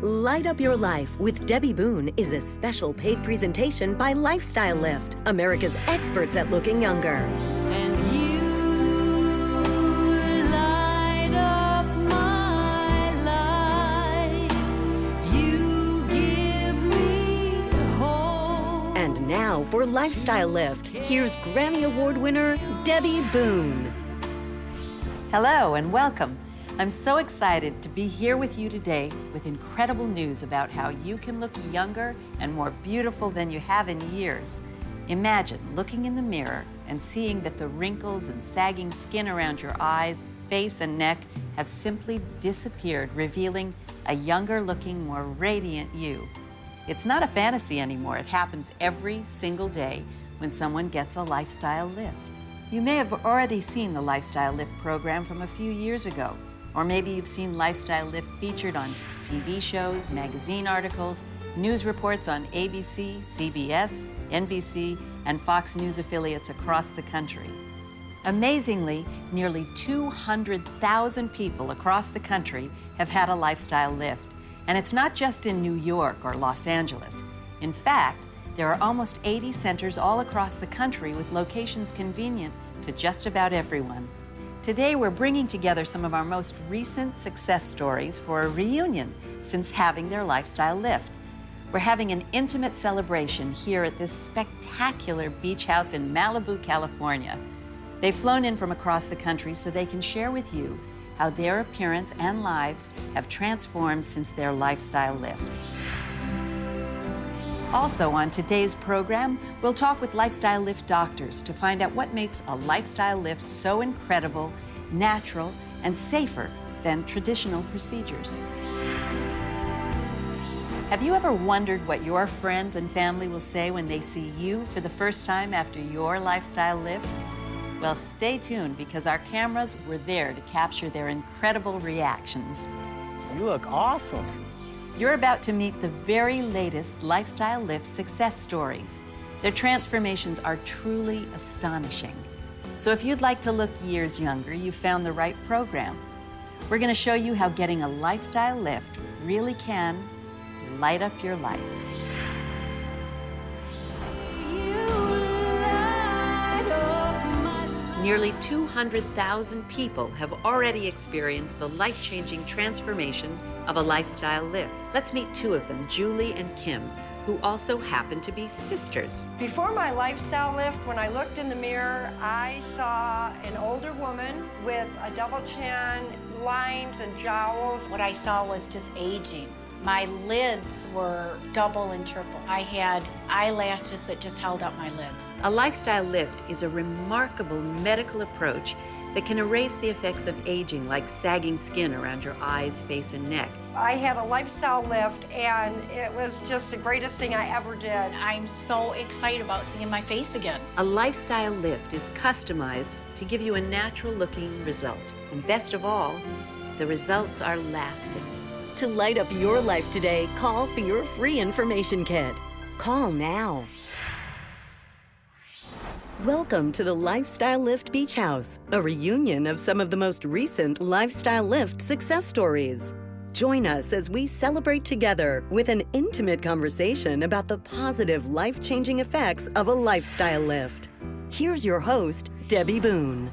Light Up Your Life with Debbie Boone is a special paid presentation by Lifestyle Lift, America's experts at looking younger. And you light up my life. You give me hope. And now for Lifestyle Lift, here's Grammy Award winner Debbie Boone. Hello and welcome. I'm so excited to be here with you today with incredible news about how you can look younger and more beautiful than you have in years. Imagine looking in the mirror and seeing that the wrinkles and sagging skin around your eyes, face, and neck have simply disappeared, revealing a younger looking, more radiant you. It's not a fantasy anymore. It happens every single day when someone gets a lifestyle lift. You may have already seen the Lifestyle Lift program from a few years ago. Or maybe you've seen Lifestyle Lift featured on TV shows, magazine articles, news reports on ABC, CBS, NBC, and Fox News affiliates across the country. Amazingly, nearly 200,000 people across the country have had a lifestyle lift. And it's not just in New York or Los Angeles. In fact, there are almost 80 centers all across the country with locations convenient to just about everyone. Today, we're bringing together some of our most recent success stories for a reunion since having their lifestyle lift. We're having an intimate celebration here at this spectacular beach house in Malibu, California. They've flown in from across the country so they can share with you how their appearance and lives have transformed since their lifestyle lift. Also on today's program, we'll talk with Lifestyle Lift doctors to find out what makes a lifestyle lift so incredible, natural, and safer than traditional procedures. Have you ever wondered what your friends and family will say when they see you for the first time after your lifestyle lift? Well, stay tuned because our cameras were there to capture their incredible reactions. You look awesome. You're about to meet the very latest Lifestyle Lift success stories. Their transformations are truly astonishing. So if you'd like to look years younger, you've found the right program. We're going to show you how getting a lifestyle lift really can light up your life. Nearly 200,000 people have already experienced the life-changing transformation of a lifestyle lift. Let's meet two of them, Julie and Kim, who also happen to be sisters. Before my lifestyle lift, when I looked in the mirror, I saw an older woman with a double chin, lines and jowls. What I saw was just aging. My lids were double and triple. I had eyelashes that just held up my lids. A lifestyle lift is a remarkable medical approach that can erase the effects of aging, like sagging skin around your eyes, face, and neck. I had a lifestyle lift, and it was just the greatest thing I ever did. I'm so excited about seeing my face again. A lifestyle lift is customized to give you a natural-looking result. And best of all, the results are lasting. To light up your life today, call for your free information kit. Call now. Welcome to the Lifestyle Lift Beach House, a reunion of some of the most recent Lifestyle Lift success stories. Join us as we celebrate together with an intimate conversation about the positive, life-changing effects of a lifestyle lift. Here's your host, Debbie Boone.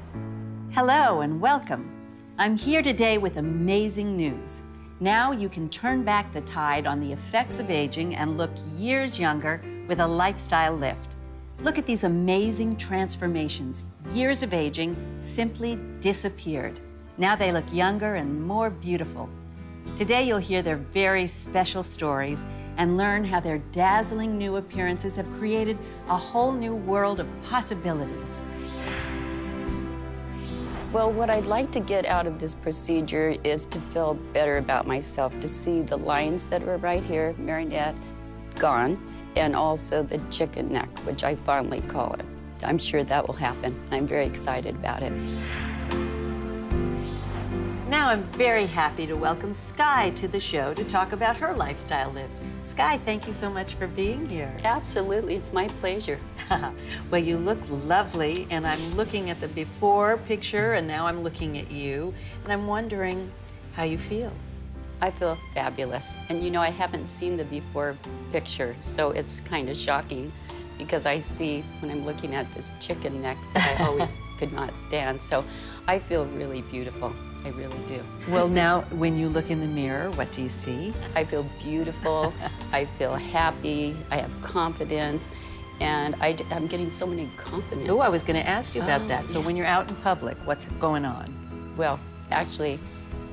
Hello and welcome. I'm here today with amazing news. Now you can turn back the tide on the effects of aging and look years younger with a lifestyle lift. Look at these amazing transformations. Years of aging simply disappeared. Now they look younger and more beautiful. Today you'll hear their very special stories and learn how their dazzling new appearances have created a whole new world of possibilities. Well, what I'd like to get out of this procedure is to feel better about myself, to see the lines that were right here, marionette, gone, and also the chicken neck, which I fondly call it. I'm sure that will happen. I'm very excited about it. Now I'm very happy to welcome Sky to the show to talk about her lifestyle lift. Sky, thank you so much for being here. Absolutely, it's my pleasure. Well, you look lovely, and I'm looking at the before picture, and now I'm looking at you, and I'm wondering how you feel. I feel fabulous. And you know, I haven't seen the before picture, so it's kind of shocking because I see when I'm looking at this chicken neck that I always could not stand. So I feel really beautiful. I really do. Well, now, when you look in the mirror, what do you see? I feel beautiful. I feel happy. I have confidence. And I'm getting so many compliments. Oh, I was going to ask you about that. So yeah. when you're out in public, what's going on? Well, actually,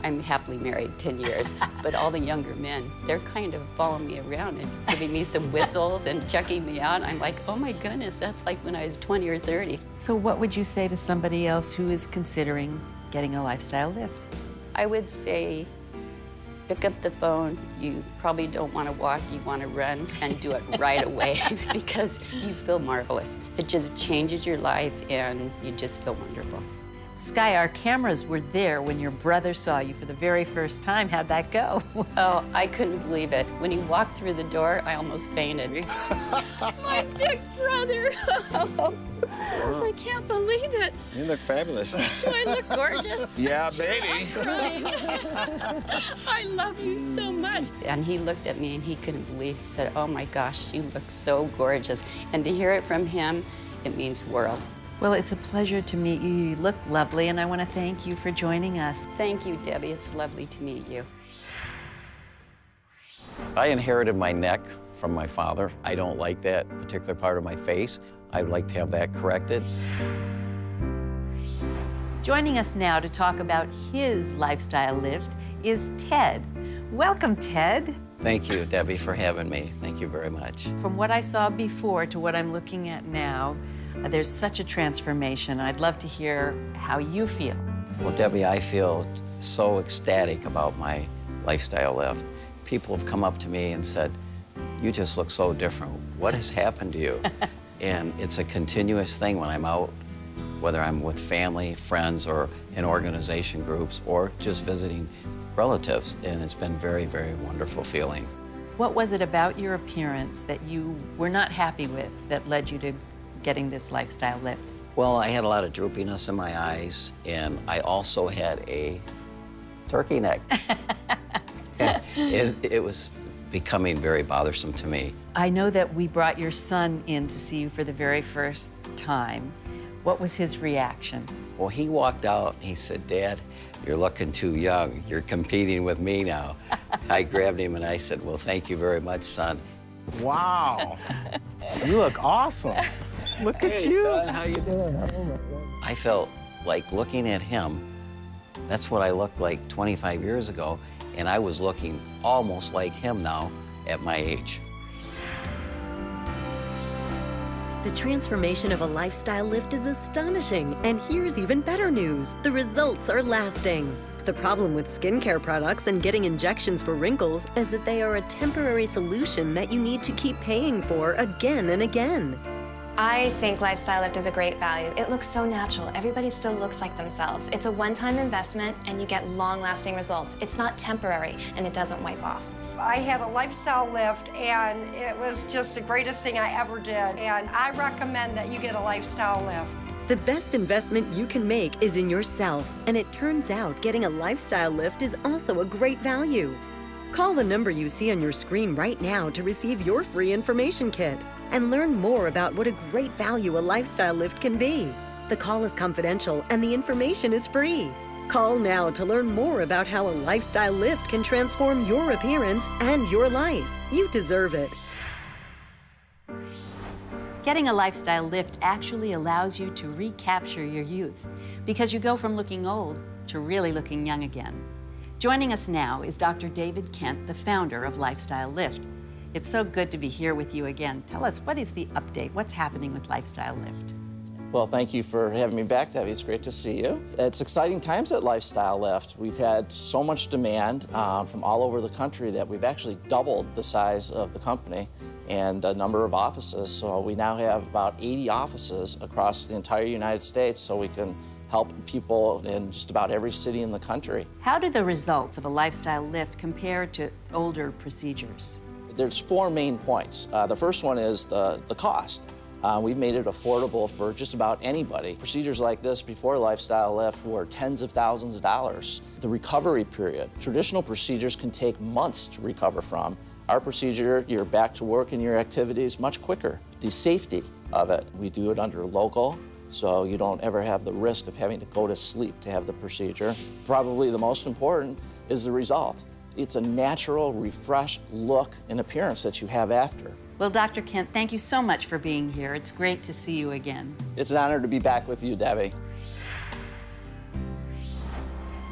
I'm happily married 10 years, but all the younger men, they're kind of following me around and giving me some whistles and checking me out. I'm like, oh my goodness, that's like when I was 20 or 30. So what would you say to somebody else who is considering getting a lifestyle lift? I would say, pick up the phone. You probably don't want to walk, you want to run, and do it right away because you feel marvelous. It just changes your life and you just feel wonderful. Sky, our cameras were there when your brother saw you for the very first time. How'd that go? Oh, I couldn't believe it. When he walked through the door, I almost fainted. My big brother. I can't believe it. You look fabulous. Do I look gorgeous? Yeah, baby. I'm crying. I love you so much. And he looked at me and he couldn't believe. He said, oh my gosh, you look so gorgeous. And to hear it from him, it means the world. Well, it's a pleasure to meet you. You look lovely, and I want to thank you for joining us. Thank you, Debbie. It's lovely to meet you. I inherited my neck from my father. I don't like that particular part of my face. I would like to have that corrected. Joining us now to talk about his lifestyle lift is Ted. Welcome, Ted. Thank you, Debbie, for having me. Thank you very much. From what I saw before to what I'm looking at now, there's such a transformation. I'd love to hear how you feel. Well, Debbie, I feel so ecstatic about my lifestyle lift. People have come up to me and said, you just look so different. What has happened to you? And it's a continuous thing when I'm out, whether I'm with family, friends, or in organization groups, or just visiting relatives. And it's been very, very wonderful feeling. What was it about your appearance that you were not happy with that led you to getting this lifestyle lift? Well, I had a lot of droopiness in my eyes, and I also had a turkey neck. It was becoming very bothersome to me. I know that we brought your son in to see you for the very first time. What was his reaction? Well, he walked out and he said, Dad, you're looking too young. You're competing with me now. I grabbed him and I said, well, thank you very much, son. Wow. You look awesome. Look at you. Son, how you doing? Oh, my God. I felt like looking at him, that's what I looked like 25 years ago, and I was looking almost like him now at my age. The transformation of a lifestyle lift is astonishing, and here's even better news. The results are lasting. The problem with skincare products and getting injections for wrinkles is that they are a temporary solution that you need to keep paying for again and again. I think Lifestyle Lift is a great value. It looks so natural. Everybody still looks like themselves. It's a one-time investment and you get long-lasting results. It's not temporary and it doesn't wipe off. I had a lifestyle lift and it was just the greatest thing I ever did. And I recommend that you get a lifestyle lift. The best investment you can make is in yourself, and it turns out getting a lifestyle lift is also a great value. Call the number you see on your screen right now to receive your free information kit and learn more about what a great value a lifestyle lift can be. The call is confidential and the information is free. Call now to learn more about how a lifestyle lift can transform your appearance and your life. You deserve it. Getting a lifestyle lift actually allows you to recapture your youth because you go from looking old to really looking young again. Joining us now is Dr. David Kent, the founder of Lifestyle Lift. It's so good to be here with you again. Tell us, what is the update? What's happening with Lifestyle Lift? Well, thank you for having me back, Debbie. It's great to see you. It's exciting times at Lifestyle Lift. We've had so much demand from all over the country that we've actually doubled the size of the company and the number of offices. So we now have about 80 offices across the entire United States, so we can help people in just about every city in the country. How do the results of a lifestyle lift compare to older procedures? There's 4 main points. The first one is the cost. We've made it affordable for just about anybody. Procedures like this before Lifestyle Lift were tens of thousands of dollars. The recovery period. Traditional procedures can take months to recover from. Our procedure, you're back to work and your activities much quicker. The safety of it. We do it under local, so you don't ever have the risk of having to go to sleep to have the procedure. Probably the most important is the result. It's a natural, refreshed look and appearance that you have after. Well, Dr. Kent, thank you so much for being here. It's great to see you again. It's an honor to be back with you, Debbie.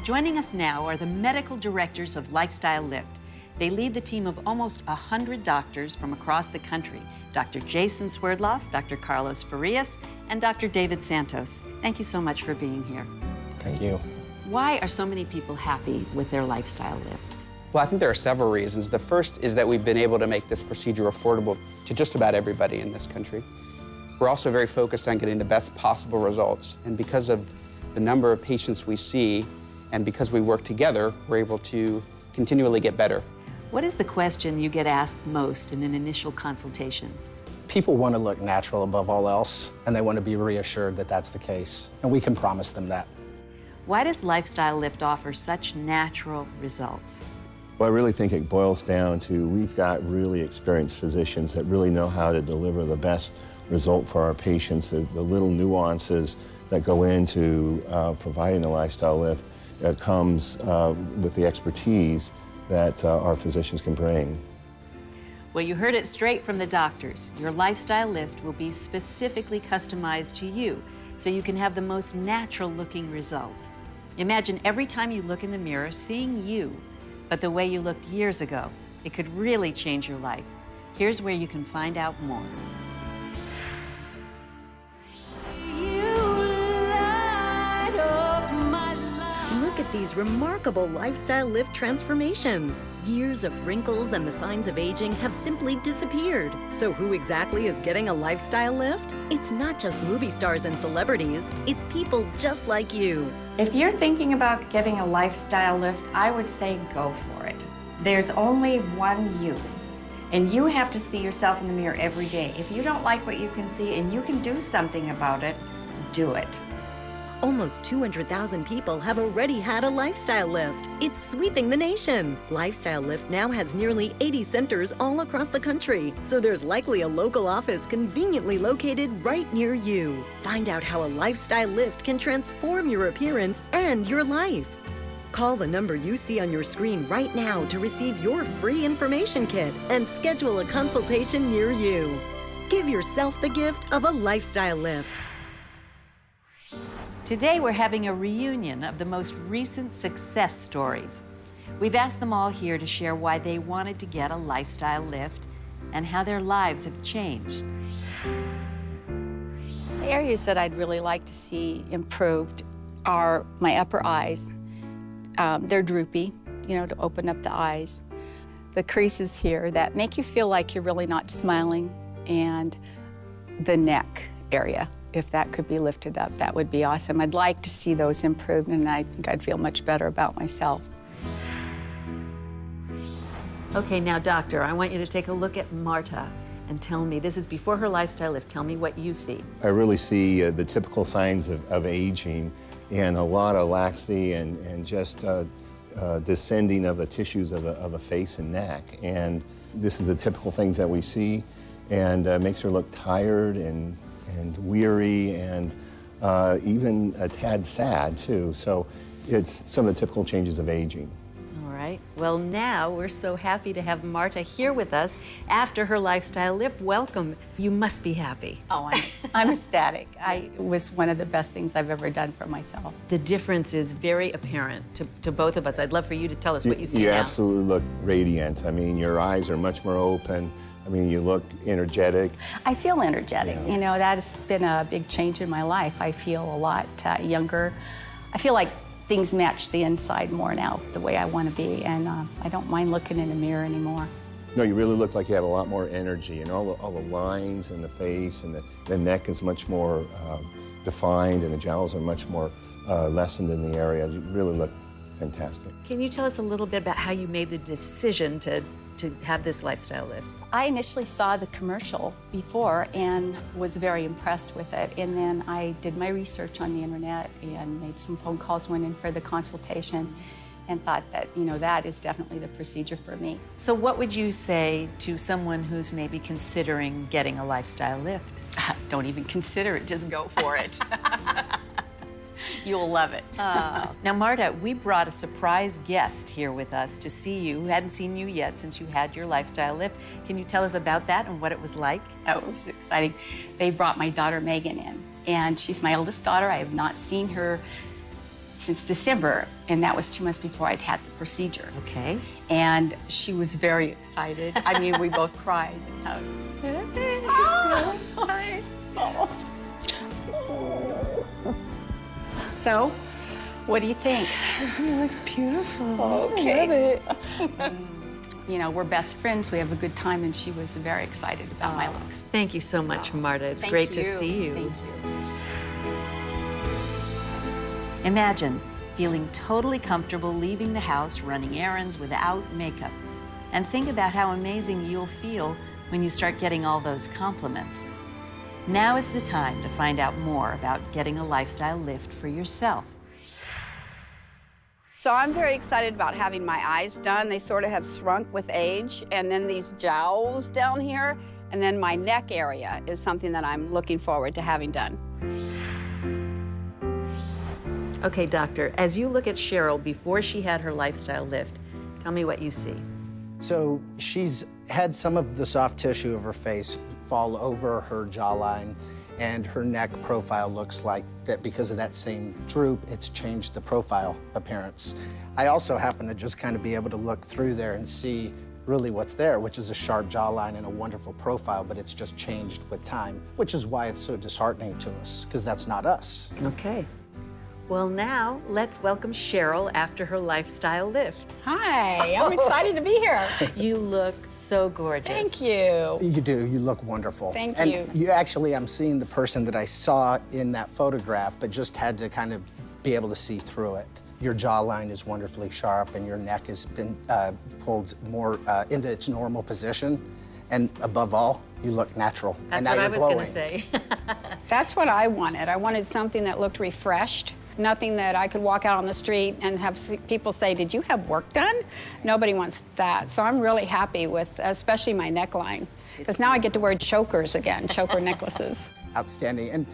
Joining us now are the medical directors of Lifestyle Lift. They lead the team of almost 100 doctors from across the country. Dr. Jason Swerdloff, Dr. Carlos Farias, and Dr. David Santos. Thank you so much for being here. Thank you. Why are so many people happy with their Lifestyle Lift? Well, I think there are several reasons. The first is that we've been able to make this procedure affordable to just about everybody in this country. We're also very focused on getting the best possible results. And because of the number of patients we see, and because we work together, we're able to continually get better. What is the question you get asked most in an initial consultation? People want to look natural above all else, and they want to be reassured that that's the case, and we can promise them that. Why does Lifestyle Lift offer such natural results? Well, I really think it boils down to we've got really experienced physicians that really know how to deliver the best result for our patients. The little nuances that go into providing a Lifestyle Lift comes with the expertise that our physicians can bring. Well, you heard it straight from the doctors. Your Lifestyle Lift will be specifically customized to you, so you can have the most natural-looking results. Imagine every time you look in the mirror, seeing you, but the way you looked years ago. It could really change your life. Here's where you can find out more. Look at these remarkable Lifestyle Lift transformations. Years of wrinkles and the signs of aging have simply disappeared. So who exactly is getting a Lifestyle Lift? It's not just movie stars and celebrities. It's people just like you. If you're thinking about getting a Lifestyle Lift, I would say go for it. There's only one you, and you have to see yourself in the mirror every day. If you don't like what you can see and you can do something about it, do it. Almost 200,000 people have already had a Lifestyle Lift. It's sweeping the nation. Lifestyle Lift now has nearly 80 centers all across the country, so there's likely a local office conveniently located right near you. Find out how a Lifestyle Lift can transform your appearance and your life. Call the number you see on your screen right now to receive your free information kit and schedule a consultation near you. Give yourself the gift of a Lifestyle Lift. Today, we're having a reunion of the most recent success stories. We've asked them all here to share why they wanted to get a Lifestyle Lift and how their lives have changed. The areas that I'd really like to see improved are my upper eyes. They're droopy, you know, to open up the eyes. The creases here that make you feel like you're really not smiling, and the neck area. If that could be lifted up, that would be awesome. I'd like to see those improved, and I think I'd feel much better about myself. Okay, now, doctor, I want you to take a look at Marta and tell me, this is before her Lifestyle Lift, tell me what you see. I really see the typical signs of aging and a lot of laxity and just descending of the tissues of the face and neck. And this is the typical things that we see, and makes her look tired and weary and even a tad sad too. So it's some of the typical changes of aging. All right. Well, now we're so happy to have Marta here with us after her Lifestyle Lift. Welcome. You must be happy. Oh, I'm ecstatic. It was one of the best things I've ever done for myself. The difference is very apparent to both of us. I'd love for you to tell us what you see You now. absolutely look radiant. I mean, your eyes are much more open. I mean, you look energetic. I feel energetic. Yeah. You know, that has been a big change in my life. I feel a lot younger. I feel like things match the inside more now, the way I want to be, and I don't mind looking in the mirror anymore. No, you really look like you have a lot more energy, and all the lines in the face, and the neck is much more defined, and the jowls are much more lessened in the area. You really look fantastic. Can you tell us a little bit about how you made the decision to to have this lifestyle lift? I initially saw the commercial before and was very impressed with it. And then I did my research on the internet and made some phone calls, went in for the consultation, and thought that, you know, that is definitely the procedure for me. So what would you say to someone who's maybe considering getting a lifestyle lift? Don't even consider it, just go for it. You'll love it. Now, Marta, we brought a surprise guest here with us to see you, who hadn't seen you yet since you had your lifestyle lift. Can you tell us about that and what it was like? Oh, it was exciting. They brought my daughter Megan in, and she's my eldest daughter. I have not seen her since December, and that was 2 months before I'd had the procedure. Okay. And she was very excited. I mean, we both cried and hugged. So, what do you think? You look beautiful. Okay. I love it. You know, we're best friends. We have a good time, and she was very excited about my looks. Thank you so much, Marta. It's Thank great to you. see you. Thank you. Imagine feeling totally comfortable leaving the house, running errands without makeup. And think about how amazing you'll feel when you start getting all those compliments. Now is the time to find out more about getting a lifestyle lift for yourself. So I'm very excited about having my eyes done. They sort of have shrunk with age, and then these jowls down here, and then my neck area is something that I'm looking forward to having done. Okay, doctor, as you look at Cheryl before she had her lifestyle lift, tell me what you see. So she's had some of the soft tissue of her face fall over her jawline, and her neck profile looks like that because of that same droop, it's changed the profile appearance. I also happen to just kind of be able to look through there and see really what's there, which is a sharp jawline and a wonderful profile, but it's just changed with time, which is why it's so disheartening to us, because that's not us. Okay. Well, now let's welcome Cheryl after her lifestyle lift. Hi, I'm excited to be here. You look so gorgeous. Thank you. You do, you look wonderful. Thank and you. You actually, I'm seeing the person that I saw in that photograph, but just had to kind of be able to see through it. Your jawline is wonderfully sharp, and your neck has been pulled more into its normal position. And above all, you look natural. That's and now what I you're was glowing. gonna say. That's what I wanted. I wanted something that looked refreshed. Nothing that I could walk out on the street and have people say, did you have work done? Nobody wants that. So I'm really happy with, especially my neckline, because now I get to wear chokers again, choker necklaces. Outstanding. And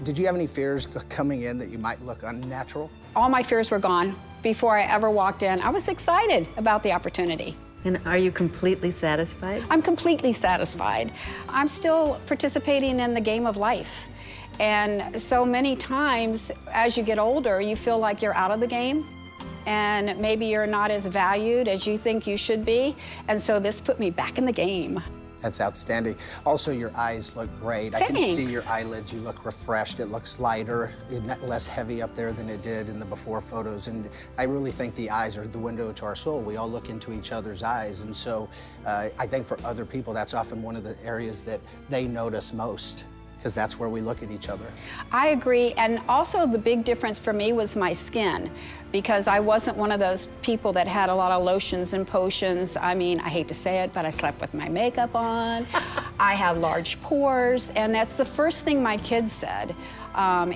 did you have any fears coming in that you might look unnatural? All my fears were gone before I ever walked in. I was excited about the opportunity. And are you completely satisfied? I'm completely satisfied. I'm still participating in the game of life. And so many times, as you get older, you feel like you're out of the game, and maybe you're not as valued as you think you should be. And so this put me back in the game. That's outstanding. Also, your eyes look great. I can see your eyelids. You look refreshed. It looks lighter, less heavy up there than it did in the before photos. And I really think the eyes are the window to our soul. We all look into each other's eyes. And so I think for other people, that's often one of the areas that they notice most, because that's where we look at each other. I agree, and also the big difference for me was my skin, because I wasn't one of those people that had a lot of lotions and potions. I mean, I hate to say it, but I slept with my makeup on. I have large pores, and that's the first thing my kids said,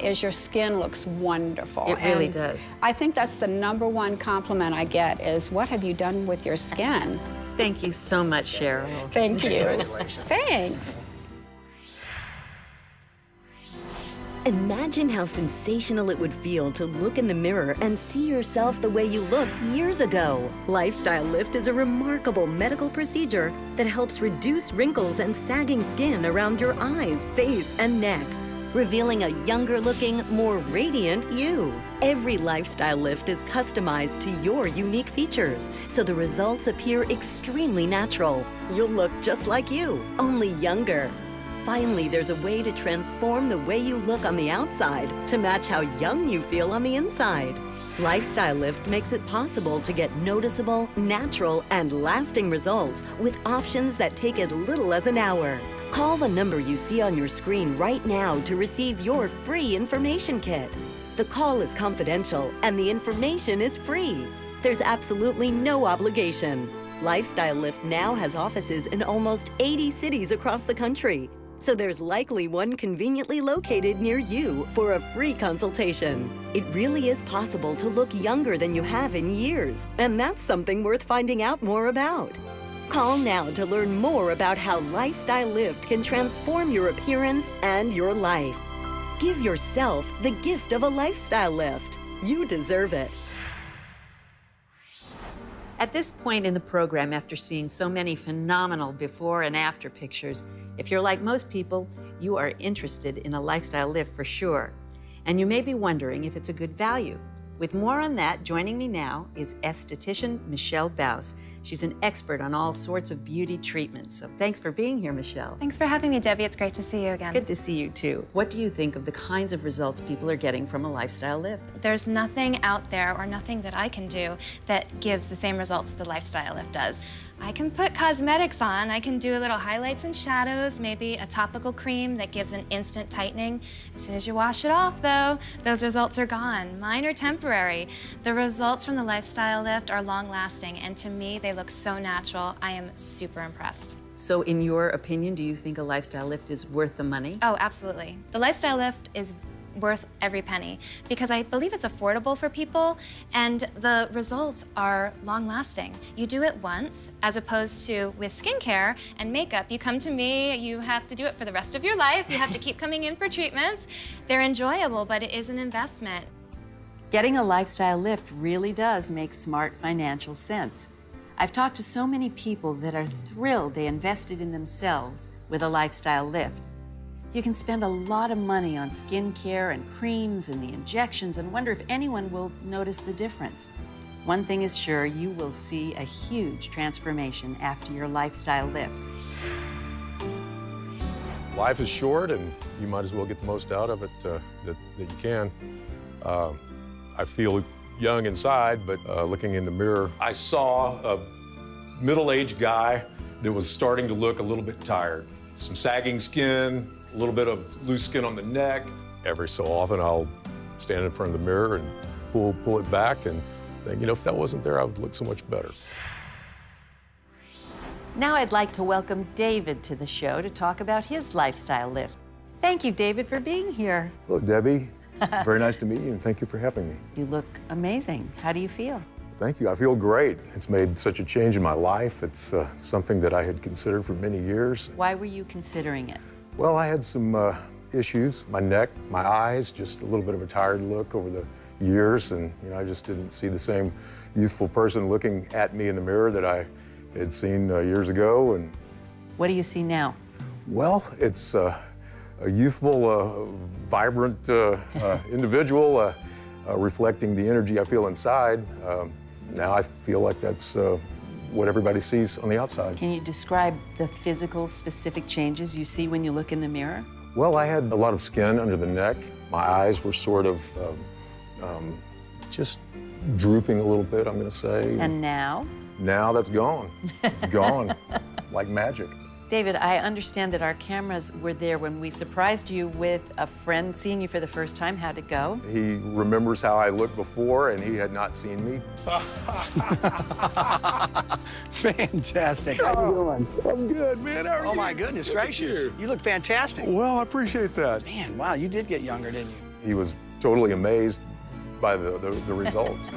is your skin looks wonderful. It really And does. I think that's the #1 compliment I get is, what have you done with your skin? Thank you so much, Cheryl. Thank you. Congratulations. Thanks. Imagine how sensational it would feel to look in the mirror and see yourself the way you looked years ago. Lifestyle Lift is a remarkable medical procedure that helps reduce wrinkles and sagging skin around your eyes, face, and neck, revealing a younger-looking, more radiant you. Every Lifestyle Lift is customized to your unique features, so the results appear extremely natural. You'll look just like you, only younger. Finally, there's a way to transform the way you look on the outside to match how young you feel on the inside. Lifestyle Lift makes it possible to get noticeable, natural, and lasting results with options that take as little as an hour. Call the number you see on your screen right now to receive your free information kit. The call is confidential and the information is free. There's absolutely no obligation. Lifestyle Lift now has offices in almost 80 cities across the country, so there's likely one conveniently located near you for a free consultation. It really is possible to look younger than you have in years, and that's something worth finding out more about. Call now to learn more about how Lifestyle Lift can transform your appearance and your life. Give yourself the gift of a lifestyle lift. You deserve it. At this point in the program, after seeing so many phenomenal before and after pictures, if you're like most people, you are interested in a lifestyle lift for sure. And you may be wondering if it's a good value. With more on that, joining me now is esthetician Michelle Baus. She's an expert on all sorts of beauty treatments. So thanks for being here, Michelle. Thanks for having me, Debbie. It's great to see you again. Good to see you too. What do you think of the kinds of results people are getting from a lifestyle lift? There's nothing out there or nothing that I can do that gives the same results the lifestyle lift does. I can put cosmetics on, I can do a little highlights and shadows, maybe a topical cream that gives an instant tightening. As soon as you wash it off though, those results are gone. Mine are temporary. The results from the lifestyle lift are long lasting, and to me they look so natural. I am super impressed. So in your opinion, do you think a lifestyle lift is worth the money? Oh, absolutely. The lifestyle lift is worth every penny because I believe it's affordable for people and the results are long-lasting. You do it once as opposed to with skincare and makeup. You come to me, you have to do it for the rest of your life. You have to keep coming in for treatments. They're enjoyable, but it is an investment. Getting a lifestyle lift really does make smart financial sense. I've talked to so many people that are thrilled they invested in themselves with a lifestyle lift. You can spend a lot of money on skincare and creams and the injections and wonder if anyone will notice the difference. One thing is sure, you will see a huge transformation after your lifestyle lift. Life is short and you might as well get the most out of it that you can. I feel young inside, but looking in the mirror, I saw a middle-aged guy that was starting to look a little bit tired. Some sagging skin, a little bit of loose skin on the neck. Every so often I'll stand in front of the mirror and pull it back and think, you know, if that wasn't there, I would look so much better. Now I'd like to welcome David to the show to talk about his lifestyle lift. Thank you, David, for being here. Hello, Debbie. Very nice to meet you and thank you for having me. You look amazing. How do you feel? Thank you. I feel great. It's made such a change in my life. It's something that I had considered for many years. Why were you considering it? Well, I had some issues. My neck, my eyes, just a little bit of a tired look over the years, and you know, I just didn't see the same youthful person looking at me in the mirror that I had seen years ago. And what do you see now? Well, it's a youthful, vibrant individual, reflecting the energy I feel inside. Now I feel like that's what everybody sees on the outside. Can you describe the physical, specific changes you see when you look in the mirror? Well, I had a lot of skin under the neck. My eyes were sort of just drooping a little bit, I'm going to say. And now? Now that's gone. It's gone like magic. David, I understand that our cameras were there when we surprised you with a friend seeing you for the first time. How'd it go? He remembers how I looked before, and he had not seen me. Fantastic. How you doing? I'm good, man. How are you? Oh, my goodness gracious. You look fantastic. Well, I appreciate that. Man, wow, you did get younger, didn't you? He was totally amazed by the results.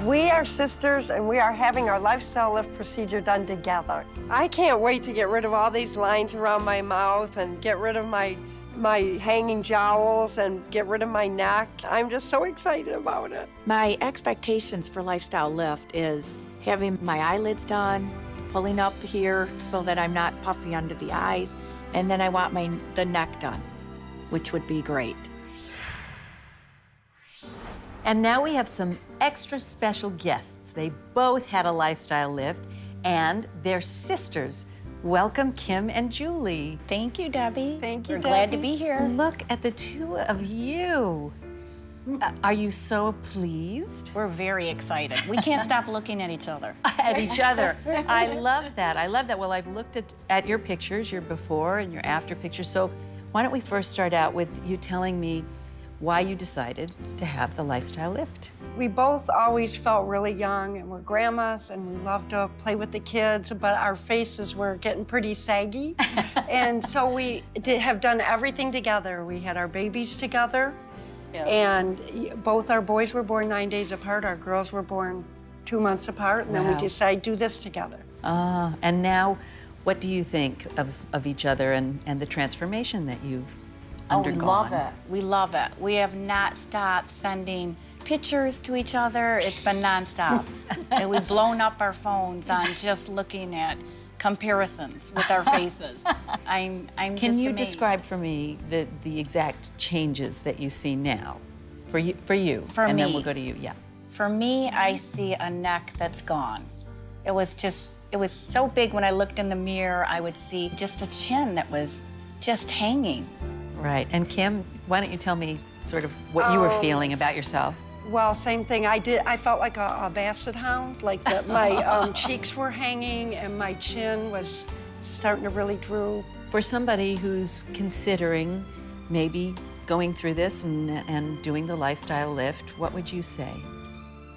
We are sisters and we are having our lifestyle lift procedure done together. I can't wait to get rid of all these lines around my mouth and get rid of my hanging jowls and get rid of my neck. I'm just so excited about it. My expectations for lifestyle lift is having my eyelids done, pulling up here so that I'm not puffy under the eyes, and then I want the neck done, which would be great. And now we have some extra special guests. They both had a lifestyle lift, and they're sisters. Welcome, Kim and Julie. Thank you, Debbie. Thank you, We're Debbie. glad to be here. Look at the two of you. Are you so pleased? We're very excited. We can't stop looking at each other. At each other. I love that. I love that. Well, I've looked at your pictures, your before and your after pictures. So why don't we first start out with you telling me why you decided to have the lifestyle lift. We both always felt really young, and we're grandmas, and we love to play with the kids, but our faces were getting pretty saggy. And so we have done everything together. We had our babies together, and both our boys were born 9 days apart. Our girls were born 2 months apart, and then we decided to do this together. And now, what do you think of each other and the transformation that you've undergone? We love it. We love it. We have not stopped sending pictures to each other. It's been nonstop. And we've blown up our phones on just looking at comparisons with our faces. I'm Can just you amazed. describe for me the exact changes that you see now for you? For and then me. we'll go to you. Yeah. For me, I see a neck that's gone. It was so big when I looked in the mirror, I would see just a chin that was just hanging. Right. And Kim, why don't you tell me sort of what you were feeling about yourself? Well, same thing. I felt like a basset hound, like that my cheeks were hanging and my chin was starting to really droop. For somebody who's considering maybe going through this and doing the lifestyle lift, what would you say?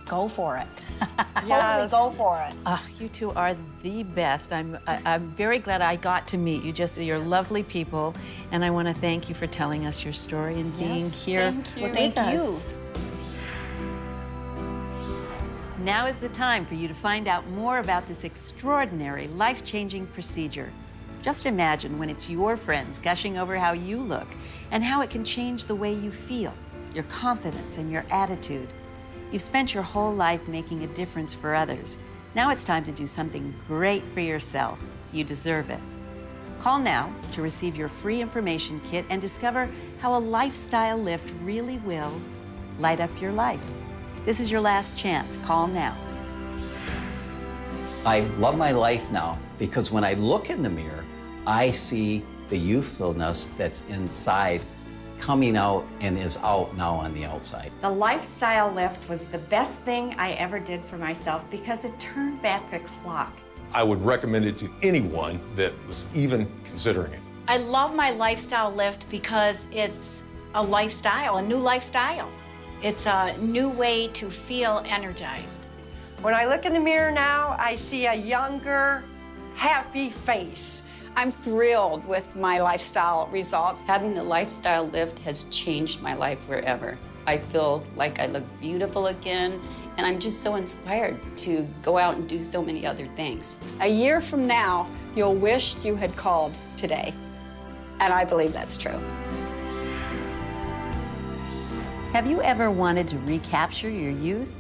Go for it. Yes. Totally go for it. You two are the best. I'm very glad I got to meet you. You're lovely people, and I want to thank you for telling us your story and being here with us. Now is the time for you to find out more about this extraordinary, life-changing procedure. Just imagine when it's your friends gushing over how you look and how it can change the way you feel, your confidence, and your attitude. You've spent your whole life making a difference for others. Now it's time to do something great for yourself. You deserve it. Call now to receive your free information kit and discover how a lifestyle lift really will light up your life. This is your last chance. Call now. I love my life now because when I look in the mirror, I see the youthfulness that's inside coming out and is out now on the outside. The lifestyle lift was the best thing I ever did for myself because it turned back the clock. I would recommend it to anyone that was even considering it. I love my lifestyle lift because it's a lifestyle, a new lifestyle. It's a new way to feel energized. When I look in the mirror now, I see a younger, happy face. I'm thrilled with my lifestyle results. Having the lifestyle lift has changed my life forever. I feel like I look beautiful again, and I'm just so inspired to go out and do so many other things. A year from now, you'll wish you had called today. And I believe that's true. Have you ever wanted to recapture your youth?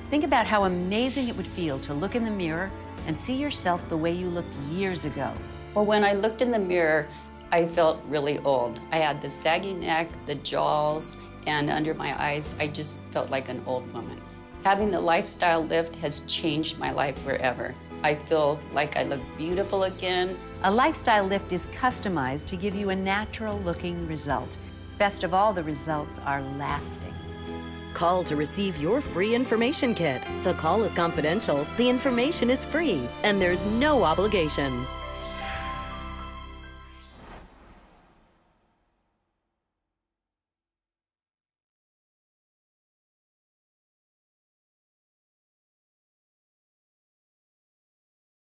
Think about how amazing it would feel to look in the mirror and see yourself the way you looked years ago. Well, when I looked in the mirror, I felt really old. I had the saggy neck, the jowls, and under my eyes, I just felt like an old woman. Having the lifestyle lift has changed my life forever. I feel like I look beautiful again. A lifestyle lift is customized to give you a natural-looking result. Best of all, the results are lasting. Call to receive your free information kit. The call is confidential, the information is free, and there's no obligation.